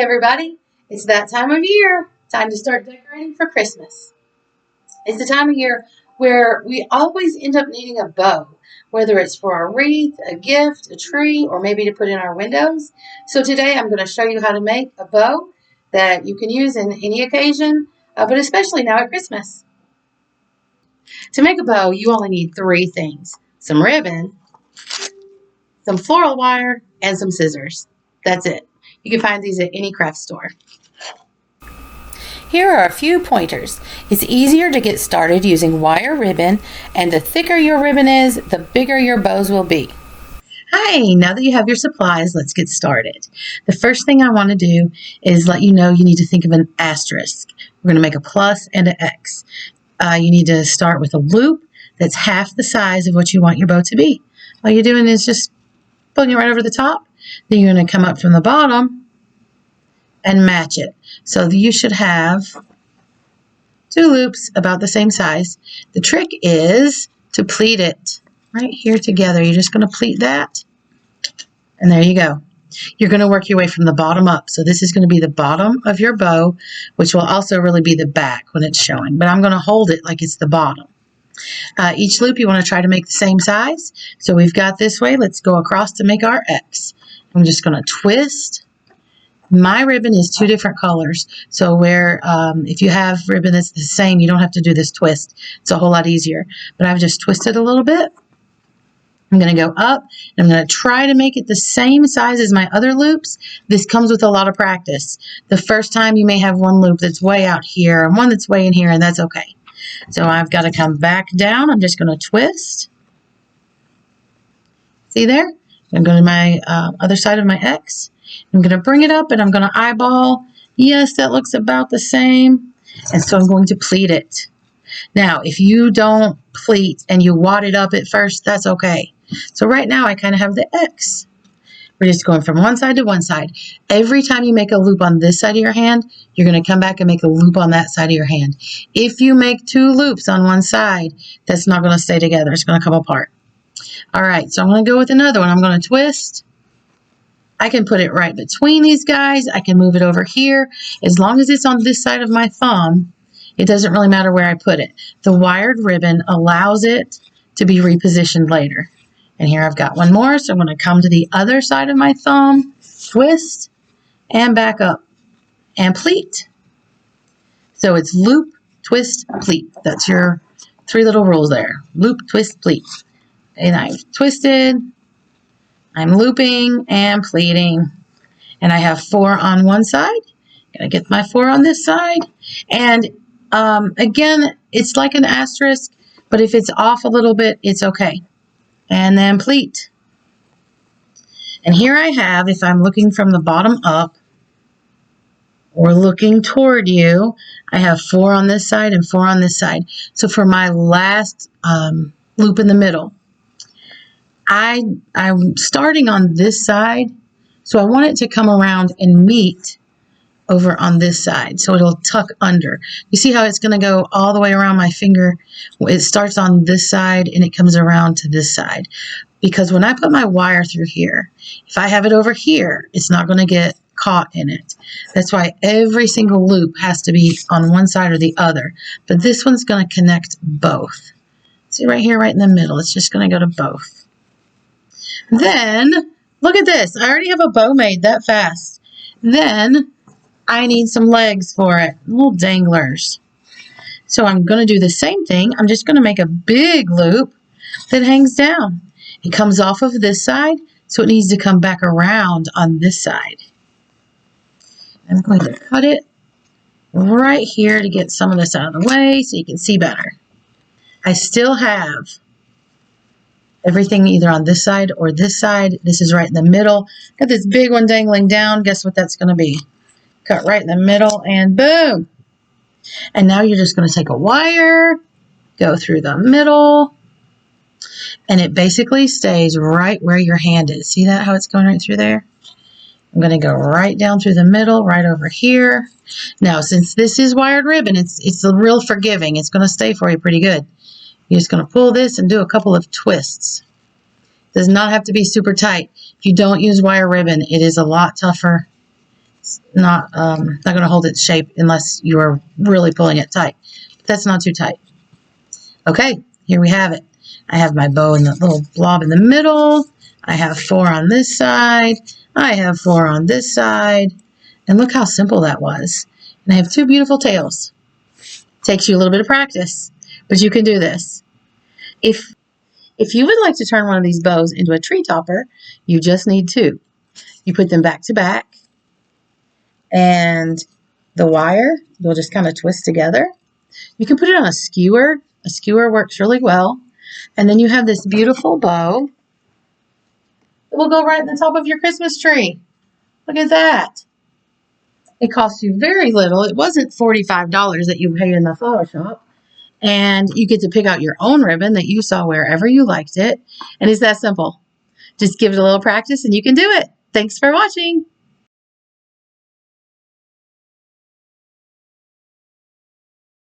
everybody, it's that time of year. Time to start decorating for Christmas. It's the time of year where we always end up needing a bow, whether it's for a wreath, a gift, a tree, or maybe to put in our windows. So today I'm going to show you how to make a bow that you can use in any occasion, but especially now at Christmas. To make a bow, you only need three things: some ribbon, some floral wire, and some scissors. That's it. You can find these at any craft store. Here are a few pointers. It's easier to get started using wire ribbon, and the thicker your ribbon is, the bigger your bows will be. Hi, now that you have your supplies, let's get started. The first thing I want to do is let you know you need to think of an asterisk. We're going to make a plus and an X. You need to start with a loop that's half the size of what you want your bow to be. All you're doing is just pulling it right over the top. Then you're going to come up from the bottom and match it. So you should have two loops about the same size. The trick is to pleat it right here together. You're just going to pleat that, and there you go. You're going to work your way from the bottom up. So this is going to be the bottom of your bow, which will also really be the back when it's showing. But I'm going to hold it like it's the bottom. Each loop you want to try to make the same size. So we've got this way. Let's go across to make our X. I'm just going to twist. My ribbon is two different colors. So if you have ribbon that's the same, you don't have to do this twist. It's a whole lot easier. But I've just twisted a little bit. I'm going to go up, and I'm going to try to make it the same size as my other loops. This comes with a lot of practice. The first time you may have one loop that's way out here and one that's way in here, and that's okay. So I've got to come back down. I'm just going to twist. See there? I'm going to my other side of my X. I'm going to bring it up, and I'm going to eyeball. Yes, that looks about the same. And so I'm going to pleat it. Now, if you don't pleat and you wad it up at first, that's okay. So right now I kind of have the X. We're just going from one side to one side. Every time you make a loop on this side of your hand, you're going to come back and make a loop on that side of your hand. If you make two loops on one side, that's not going to stay together. It's going to come apart. All right, so I'm going to go with another one. I'm going to twist. I can put it right between these guys. I can move it over here. As long as it's on this side of my thumb, it doesn't really matter where I put it. The wired ribbon allows it to be repositioned later. And here I've got one more, so I'm going to come to the other side of my thumb, twist, and back up, and pleat. So it's loop, twist, pleat. That's your three little rules there. Loop, twist, pleat. And I've twisted, I'm looping, and pleating. And I have 4 on one side. Gotta get my 4 on this side. And again, it's like an asterisk, but if it's off a little bit, it's okay. And then pleat. And here I have, if I'm looking from the bottom up or looking toward you, I have 4 on this side and 4 on this side. So for my last loop in the middle, I'm starting on this side, so I want it to come around and meet over on this side, so it'll tuck under. You see how it's going to go all the way around my finger? It starts on this side and it comes around to this side. Because when I put my wire through here, if I have it over here, it's not going to get caught in it. That's why every single loop has to be on one side or the other. But this one's going to connect both. See right here, right in the middle, it's just going to go to both. Then, look at this. I already have a bow made that fast. Then I need some legs for it, little danglers. So I'm going to do the same thing. I'm just going to make a big loop that hangs down. It comes off of this side, so it needs to come back around on this side. I'm going to cut it right here to get some of this out of the way so you can see better. I still have everything either on this side or this side. This is right in the middle. Got this big one dangling down. Guess what that's going to be? Cut right in the middle, and boom. And now you're just going to take a wire, go through the middle, and it basically stays right where your hand is. See that, how it's going right through there? I'm going to go right down through the middle, right over here. Now, since this is wired ribbon, it's real forgiving. It's going to stay for you pretty good. You're just going to pull this and do a couple of twists. It does not have to be super tight. If you don't use wire ribbon, it is a lot tougher not going to hold its shape unless you are really pulling it tight. But that's not too tight. Okay, here we have it. I have my bow and the little blob in the middle. I have 4 on this side. I have 4 on this side. And look how simple that was. And I have 2 beautiful tails. Takes you a little bit of practice, but you can do this. If you would like to turn one of these bows into a tree topper, you just need 2. You put them back to back, and the wire you'll just kind of twist together. You can put it on a skewer. A skewer works really well. And then you have this beautiful bow that will go right in the top of your Christmas tree. Look at that. It costs you very little. It wasn't $45 that you paid in the flower shop. And you get to pick out your own ribbon that you saw wherever you liked it. And it's that simple. Just give it a little practice and you can do it. Thanks for watching.